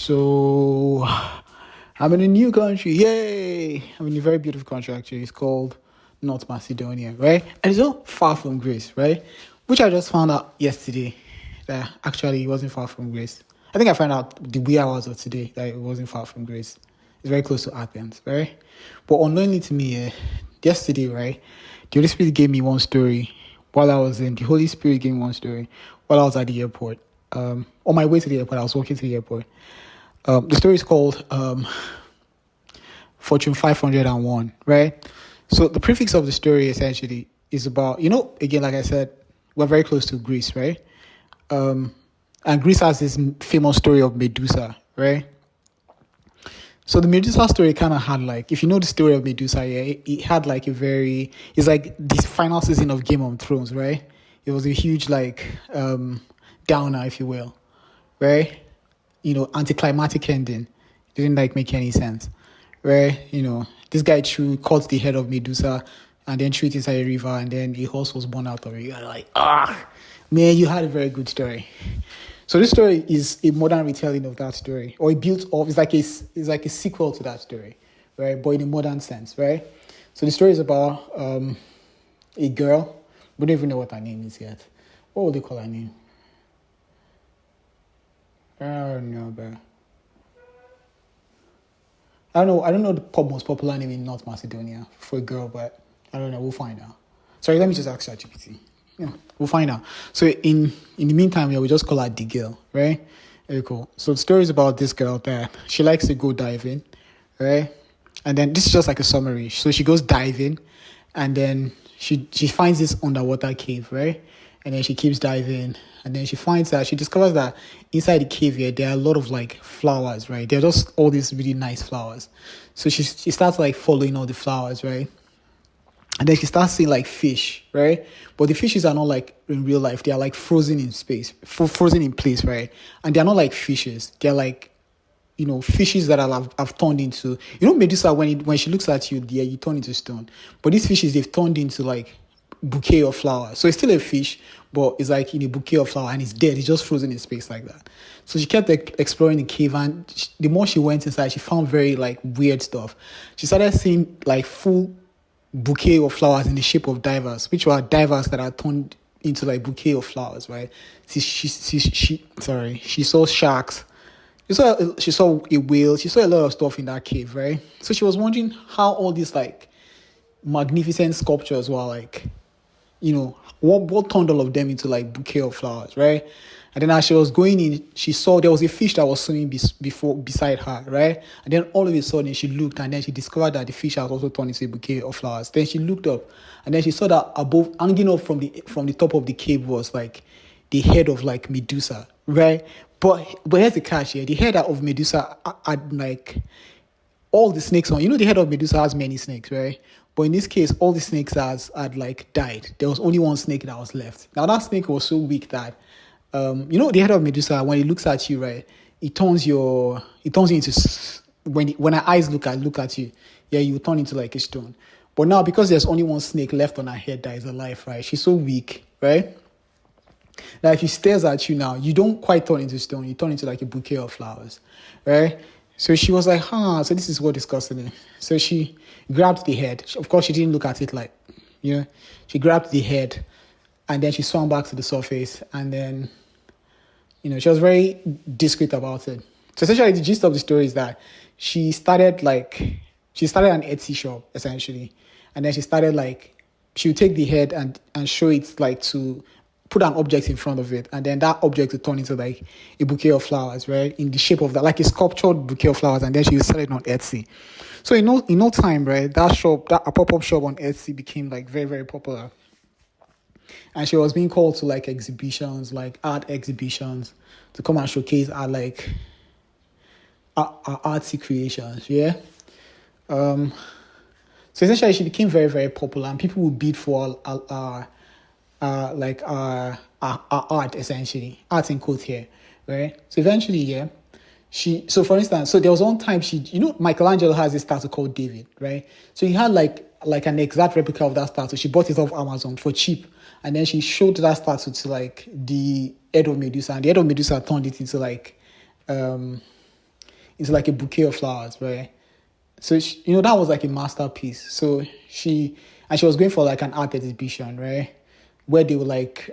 So I'm in a new country. Yay! I'm in a very beautiful country actually. It's called North Macedonia, right? And it's not far from Greece, right? Which I just found out yesterday that actually it wasn't far from Greece. I think I found out the wee hours of today that it wasn't far from Greece. It's very close to Athens, right? But unknowingly to me, yesterday, right, the Holy Spirit gave me one story while I was in. The Holy Spirit gave me one story while I was at the airport. On my way to the airport, I was walking to the airport. The story is called Fortune 501, right? So the prefix of the story essentially is about, again, like I said, we're very close to Greece, right? And Greece has this famous story of Medusa, right? So the Medusa story kind of had if you know the story of Medusa, it had it's like this final season of Game of Thrones, right? It was a huge downer, if you will, right? Anticlimactic ending. It didn't make any sense, right? This guy cut the head of Medusa and then threw it inside a river, and then a horse was born out of it. You're man, you had a very good story. So this story is a modern retelling of that story, or it built off. It's like a sequel to that story, right? But in a modern sense, right? So the story is about a girl. We don't even know what her name is yet. What would they call her name? I don't know, bro. I don't know the most popular name in North Macedonia for a girl, but I don't know. We'll find out. Sorry, let me just ask ChatGPT. Yeah, we'll find out. So in the meantime, we just call her the girl, right? Very cool. So the story is about this girl that she likes to go diving, right? And then this is just like a summary. So she goes diving, and then she finds this underwater cave, right? And then she keeps diving, and then she discovers that inside the cave here, there are a lot of flowers, right? They're just all these really nice flowers. So she starts following all the flowers, right? And then she starts seeing fish, right? But the fishes are not in real life. They are frozen in space, frozen in place, right? And they're not fishes. They're fishes that have turned into, Medusa, when she looks at you, you turn into stone. But these fishes, they've turned into bouquet of flowers. So it's still a fish, but it's in a bouquet of flower, and it's dead. It's just frozen in space like that. So she kept exploring the cave, and the more she went inside, she found very weird stuff. She started seeing full bouquet of flowers in the shape of divers, which were divers that are turned into bouquet of flowers, right? She saw sharks. She saw a whale. She saw a lot of stuff in that cave, right? So she was wondering how all these magnificent sculptures were what turned all of them into bouquet of flowers, right? And then as she was going in, she saw there was a fish that was swimming beside her, right? And then all of a sudden she looked, and then she discovered that the fish had also turned into a bouquet of flowers. Then she looked up, and then she saw that above, hanging up from the top of the cave, was the head of Medusa, right? But here's the catch here: the head of Medusa had all the snakes on. The head of Medusa has many snakes, right? But in this case, all the snakes had died. There was only one snake that was left. Now that snake was so weak that, the head of Medusa, when it looks at you, right, it turns you into, when her eyes look at you, yeah, you turn into a stone. But now, because there's only one snake left on her head that is alive, right, she's so weak, right? Now, if she stares at you now, you don't quite turn into stone. You turn into a bouquet of flowers, right? So she was so this is what is causing it. So she grabbed the head. Of course, she didn't look at it she grabbed the head, and then she swam back to the surface, and then, she was very discreet about it. So essentially, the gist of the story is that she started an Etsy shop, essentially. And then she started she would take the head and show it to put an object in front of it, and then that object would turn into a bouquet of flowers, right? In the shape of that, a sculptured bouquet of flowers, and then she would sell it on Etsy. So in no time, right, a pop-up shop on Etsy became very, very popular. And she was being called to exhibitions, art exhibitions, to come and showcase our artsy creations, yeah. So essentially, she became very, very popular, and people would bid for our art, essentially, art in quotes here, right? So eventually, yeah, for instance, there was one time Michelangelo has this statue called David, right? So he had an exact replica of that statue. She bought it off Amazon for cheap, and then she showed that statue to the head of Medusa, and the head of Medusa turned it into it's like a bouquet of flowers, right? So that was like a masterpiece. So she was going for like an art exhibition, right? Where they would like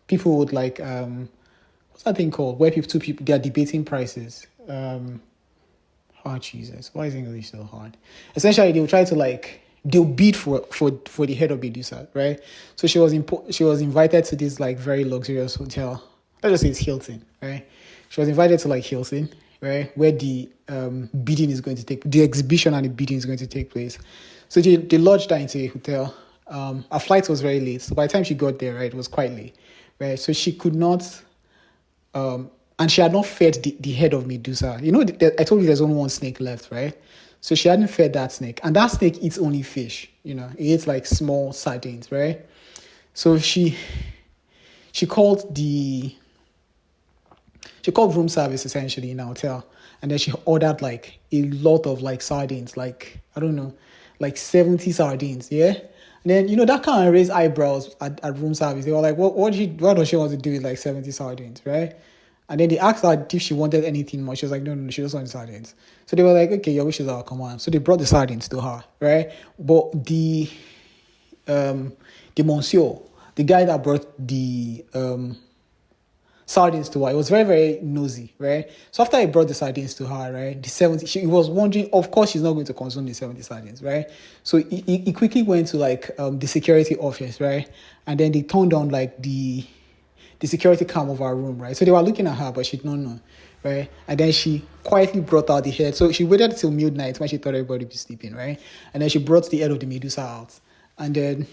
people would like what's that thing called? Where two people they are debating prices. Oh Jesus, why is English so hard? Essentially, they will try to like they'll bid for the head of Medusa, right? So she was invited to this like very luxurious hotel. Let's just say it's Hilton, right? She was invited to like Hilton, right, where the bidding is going to the exhibition and the bidding is going to take place. So they lodged her into a hotel. Her flight was very late, so by the time she got there, right, it was quite late, right? So she could not, and she had not fed the head of Medusa. I told you there's only one snake left, right? So she hadn't fed that snake, and that snake eats only fish. It eats like small sardines, right? So she called room service essentially in a hotel, and then she ordered like a lot of like sardines, like I don't know, like 70 sardines, yeah. And then that kind of raised eyebrows at room service. They were like, what does she want to do with like 70 sardines, right? And then they asked her if she wanted anything more. She was like, no, she just wanted sardines. So they were like, okay, your wishes are command. So they brought the sardines to her, right? But the monsieur, the guy that brought the sardines to her, it was very, very nosy, right? So after he brought the sardines to her, right, she was wondering, of course she's not going to consume the 70 sardines, right? So he quickly went to like the security office, right? And then they turned on like the security cam of our room, right? So they were looking at her, but she did not know, right? And then she quietly brought out the head. So she waited till midnight when she thought everybody would be sleeping, right? And then she brought the head of the Medusa out. And then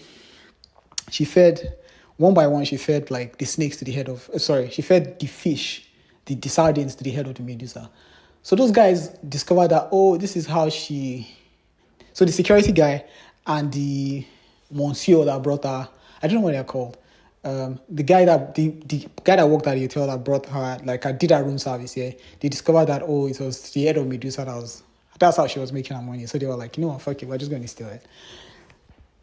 she fed, one by one, she fed like the snakes to the head of, she fed the fish, the sardines to the head of the Medusa. So those guys discovered that, this is how so the security guy and the monsieur that brought her, I don't know what they're called, the guy that worked at the hotel that brought her, like I did her room service here, they discovered that, it was the head of Medusa that's how she was making her money. So they were like, fuck it, we're just going to steal it.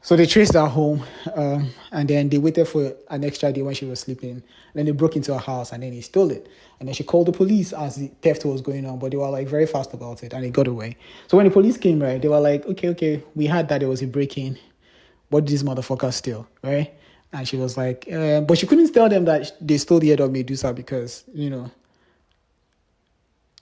So they traced her home, and then they waited for an extra day when she was sleeping. And then they broke into her house, and then they stole it. And then she called the police as the theft was going on, but they were like very fast about it, and it got away. So when the police came, right, they were like, okay, we heard that there was a break-in. What did this motherfucker steal, right? And she was like, but she couldn't tell them that they stole the head of Medusa because,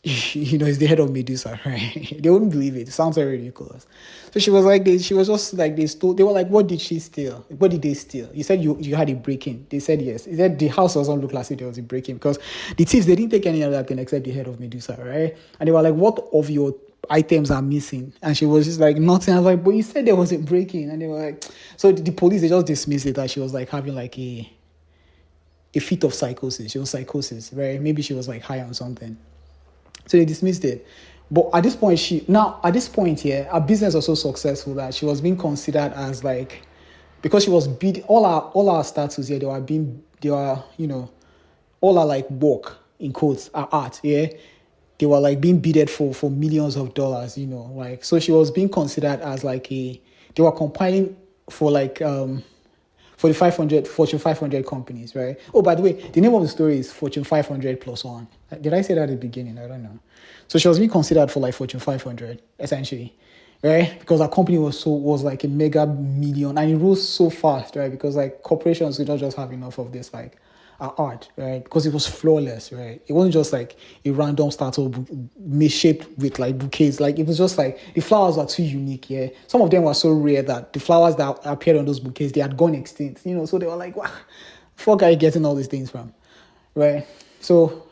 it's the head of Medusa, right? They wouldn't believe it. It sounds very ridiculous. So she was like, she was just like, they were like, what did she steal? What did they steal? You said you had a break-in. They said yes. He said the house doesn't look like there was a break-in because the thieves, they didn't take any other thing except the head of Medusa, right? And they were like, what of your items are missing? And she was just like, nothing. I was like, but you said there was a break-in. And they were like, so the police, they just dismissed it that she was like having like a fit of psychosis. She was psychosis, right? Maybe she was like high on something. So they dismissed it. But at this point, her business was so successful that she was being considered as like, because she was all our status here, all our like work, in quotes, our art, yeah, they were like being bidded for millions of dollars, like, so she was being considered as like they were compiling for like, for the Fortune 500 companies, right? Oh, by the way, the name of the story is Fortune 500 plus one. Did I say that at the beginning? I don't know. So she was being considered for like Fortune 500, essentially, right? Because our company was like a mega million, and it rose so fast, right? Because like corporations did not just have enough of this like art, right? Because it was flawless, right? It wasn't just like a random startup shaped with like bouquets. Like it was just like the flowers were too unique. Yeah, some of them were so rare that the flowers that appeared on those bouquets, they had gone extinct. So they were like, wow, fuck, are you getting all these things from, right? So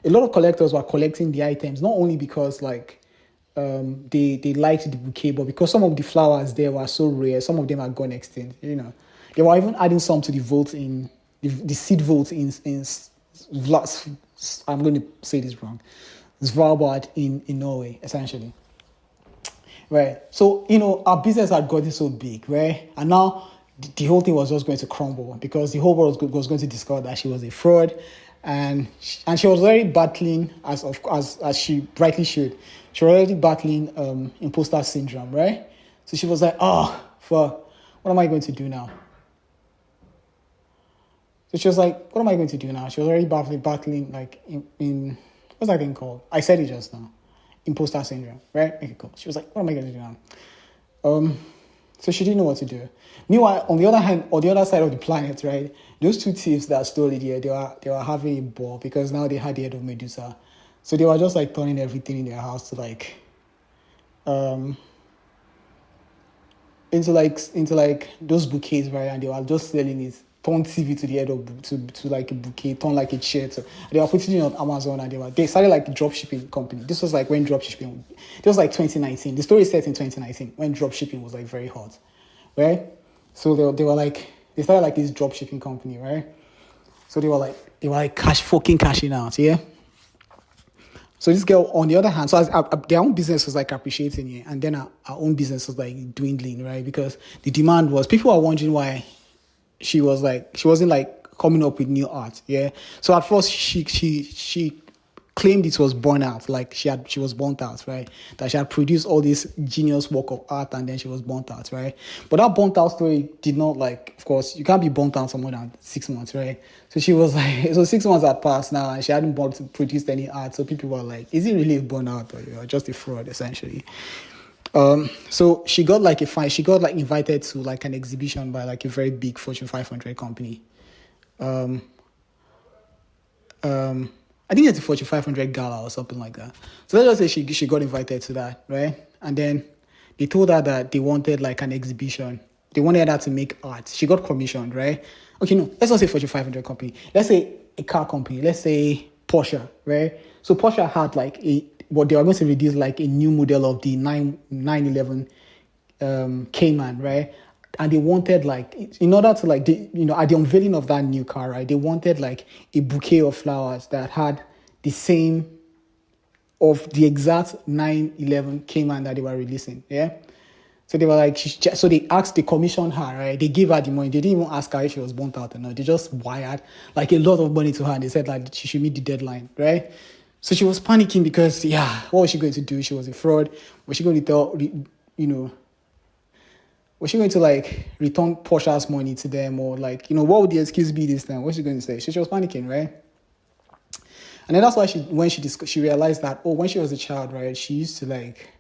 a lot of collectors were collecting the items not only because like they liked the bouquet, but because some of the flowers there were so rare, some of them had gone extinct. They were even adding some to the vote in. The seed vote in I'm going to say this wrong. Svalbard in Norway, essentially. Right. So, our business had gotten so big, right? And now the whole thing was just going to crumble because the whole world was going to discover that she was a fraud. And she was already battling, as she rightly should. She was already battling imposter syndrome, right? So she was like, fuck, what am I going to do now? So she was like, what am I going to do now? She was already battling like in what's that thing called? I said it just now. imposter syndrome, right? Okay, cool. She was like, what am I going to do now? So she didn't know what to do. Meanwhile, on the other hand, on the other side of the planet, right, those two thieves that stole it here, they were having a ball because now they had the head of Medusa. So they were just like turning everything in their house to like into like those bouquets, right? And they were just selling it, turn TV to the head of to like a bouquet, turn like a chair. So they were putting it on Amazon, and they started like a drop shipping company. This was like when drop shipping, this was like 2019. The story is set in 2019 when drop shipping was like very hot, right? So they started like this drop shipping company, right? So they were like cashing out, yeah. So this girl, on the other hand, so their own business was like appreciating it, and then our own business was like dwindling, right? Because the demand was, people were wondering why she wasn't like coming up with new art, yeah. So at first she claimed it was burnout, like she was burnt out, right? That she had produced all this genius work of art and then she was burnt out, right? But that burnt out story did not, like, of course, you can't be burnt out for more than 6 months, right? So she was like, so 6 months had passed now and she hadn't produced any art. So people were like, is it really a burnout or you're just a fraud, essentially? So she got invited to like an exhibition by like a very big Fortune 500 company. I think it's a Fortune 500 gala or something like that. So let's just say she got invited to that, right? And then they told her that they wanted like an exhibition. They wanted her to make art. She got commissioned, right? Okay, no, let's not say Fortune 500 company. Let's say a car company. Let's say Porsche, right? So Porsche had like what they were going to release like a new model of the 911 Cayman, right? And they wanted like, in order to like, at the unveiling of that new car, right, they wanted like a bouquet of flowers that had the same of the exact 911 Cayman that they were releasing, yeah? So they were like, so they commissioned her, right? They gave her the money. They didn't even ask her if she was burnt out or not. They just wired like a lot of money to her and they said like she should meet the deadline, right? So she was panicking because, what was she going to do? She was a fraud. Was she going to tell, was she going to like return Portia's money to them, or like, what would the excuse be this time? What's she going to say? She was panicking, right? And then that's why she realized that, when she was a child, right, she used to make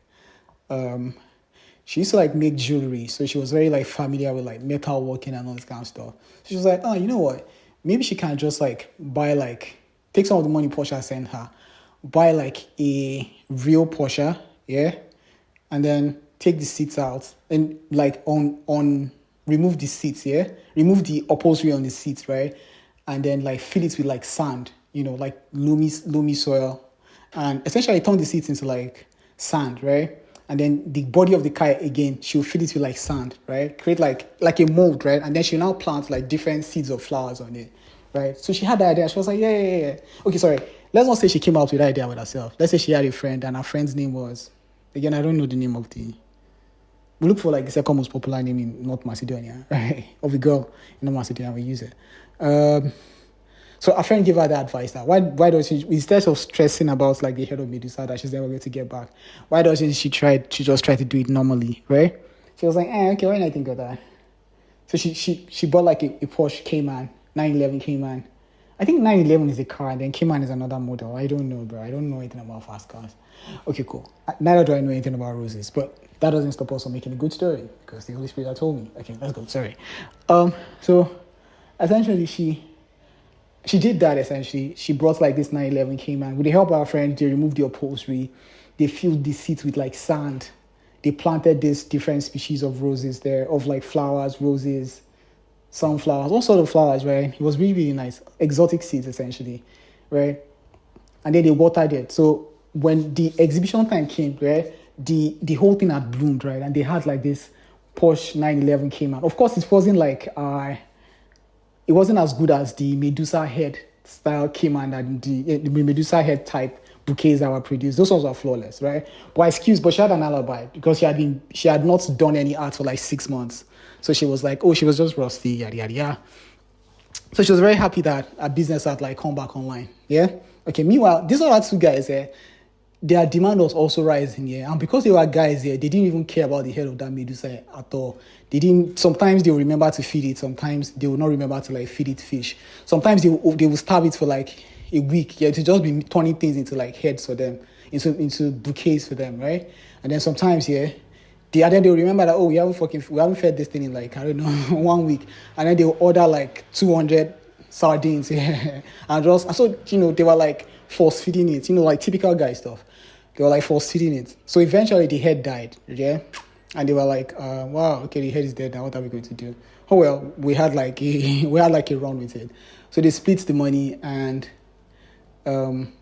jewelry. So she was very like familiar with like metal working and all this kind of stuff. So she was like, you know what? Maybe she can just like buy like, take some of the money Portia sent her, buy like a real Porsche, yeah? And then take the seats out and like remove the seats, yeah? Remove the upholstery on the seats, right? And then like fill it with like sand, like loamy soil. And essentially turn the seats into like sand, right? And then the body of the car, again, she'll fill it with like sand, right? Create like a mold, right? And then she'll now plant like different seeds of flowers on it, right? So she had the idea. She was like, yeah. Okay, sorry. Let's not say she came out with the idea with herself. Let's say she had a friend and her friend's name was, again, I don't know the name of the, we look for like the second most popular name in North Macedonia, right? Of a girl in North Macedonia, we use it. So a friend gave her the advice that why does she, instead of stressing about like the head of Medusa that she's never going to get back, why doesn't she just try to do it normally, right? She was like, okay, why didn't I think of that? So she bought like a Porsche Cayman, 911 Cayman. I think 911 is a car, and then Cayman is another model. I don't know, bro. I don't know anything about fast cars. Okay, cool. Neither do I know anything about roses, but that doesn't stop us from making a good story because the Holy Spirit told me. Okay, let's go. Sorry. So essentially she did that. Essentially, she brought like this 911 Cayman with the help of our friend. They removed the upholstery. They filled the seats with like sand. They planted these different species of roses there, of like flowers, roses, sunflowers, all sorts of flowers, right? It was really, really nice. Exotic seeds, essentially, right? And then they watered it. So when the exhibition time came, right, the whole thing had bloomed, right? And they had like this Porsche 911 Cayman. Of course, it wasn't like, it wasn't as good as the Medusa head style Cayman and the Medusa head type bouquets that were produced. Those ones were flawless, right? But she had an alibi because she had not done any art for like 6 months. So she was like, she was just rusty, yada, yada, yada. So she was very happy that her business had like come back online. Yeah. Okay. Meanwhile, these other two guys here, their demand was also rising here. And because they were guys here, they didn't even care about the head of that Medusa at all. Sometimes they will remember to feed it. Sometimes they will not remember to like feed it fish. Sometimes they will starve it for like a week. Yeah. To just be turning things into like heads for them. into bouquets for them, right? And then sometimes, yeah, then they'll remember that, oh, we haven't fed this thing in like, I don't know, 1 week. And then they'll order like 200 sardines, yeah. And so, they were like force feeding it, like typical guy stuff. They were like force feeding it. So eventually the head died, yeah. And they were like, wow, okay, the head is dead now. What are we going to do? Oh well, we had like a run with it. So they split the money, and um,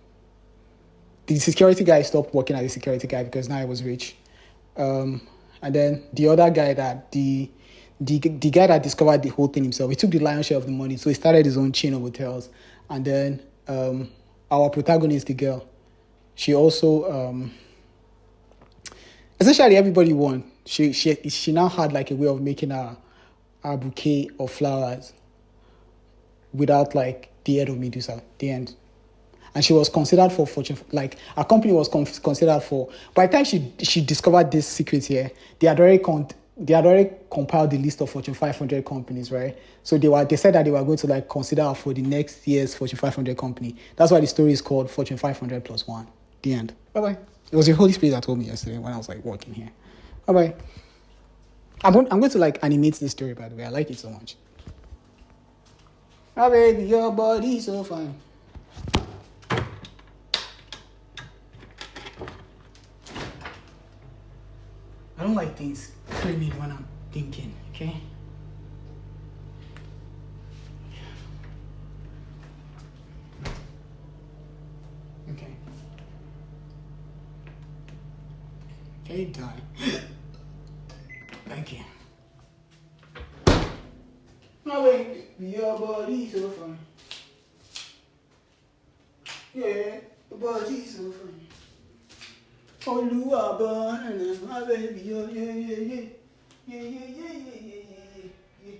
the security guy stopped working as a security guy because now he was rich. Um, and then the other guy the guy that discovered the whole thing himself, he took the lion's share of the money, so he started his own chain of hotels. And then our protagonist, the girl, she also essentially everybody won. She now had like a way of making a bouquet of flowers without like the head of Medusa. The end. And she was considered for fortune, like her company was considered for. By the time she discovered this secret here, they had already compiled the list of Fortune 500 companies, right? So they said that they were going to like consider her for the next year's Fortune 500 company. That's why the story is called Fortune 500 plus one. The end. Bye bye. It was the Holy Spirit that told me yesterday when I was like working here. Bye bye. I'm going to like animate this story, by the way. I like it so much. Oh baby, your body's so fine. I don't like things claiming when I'm thinking, okay? Okay. Okay, die. Thank you. My baby, your body's so fine. Yeah, your body's so fine. Oluwa, my baby, oh yeah, yeah, yeah. Yeah, yeah, yeah, yeah, yeah, yeah, yeah. Yeah.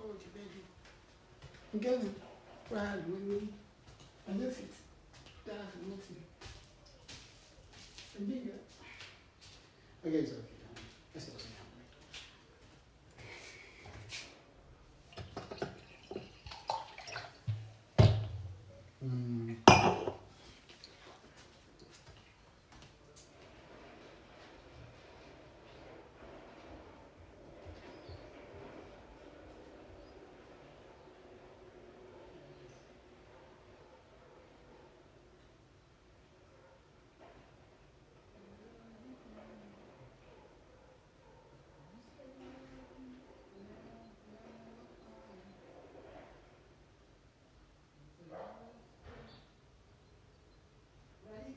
Oh, baby. I'm getting proud with me. I love it. That's nothing. And bigger. Okay, it's okay. That's it.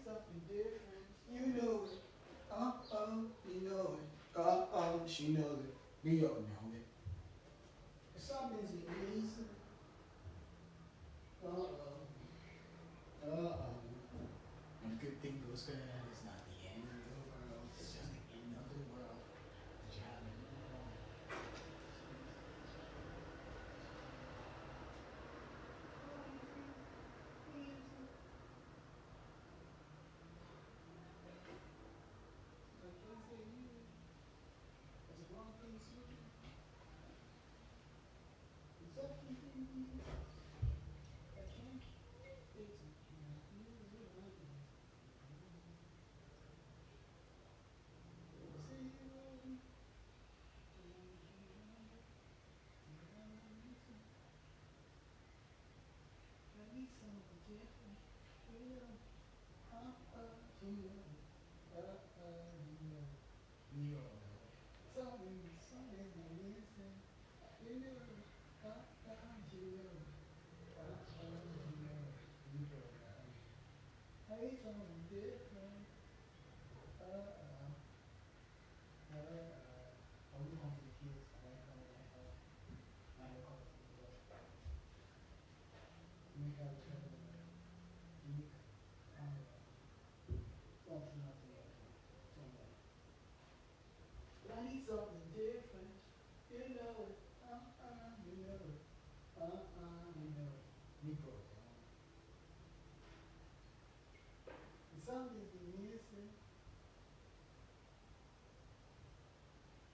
Something different. You know it. You know it. She knows it. We all know it. Something's easy. Uh-oh. When a good thing goes bad, it's not the end of the world. It's just the end of the world. Jana. I need something different. You know it. You know it. You know it. Negro. Something's been missing.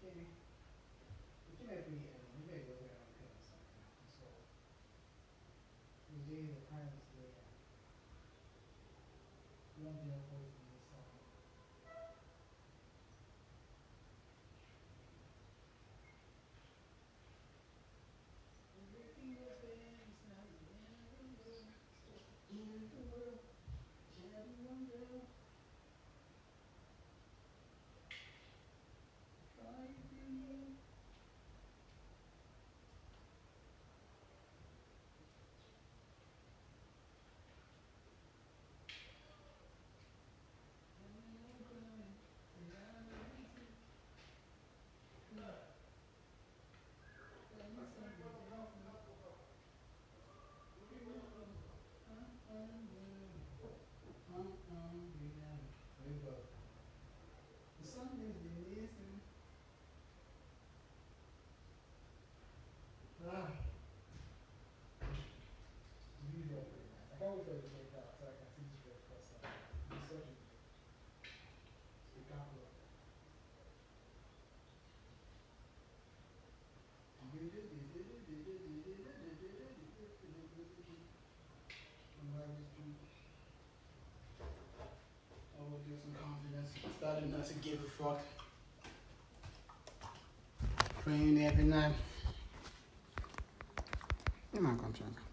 Okay. You can make me you may go there and pick something. So the day the parents there. You don't get a voice in this song. Everything was there, it's now in the world. Shadow wonder. Try to be. Something's been missing. Ah, really very nice. I can't wait for it to take out so I can see this red cross out. It's such a spectacular. I will get some confidence. Starting not to give a fuck. Praying every night. In my contract.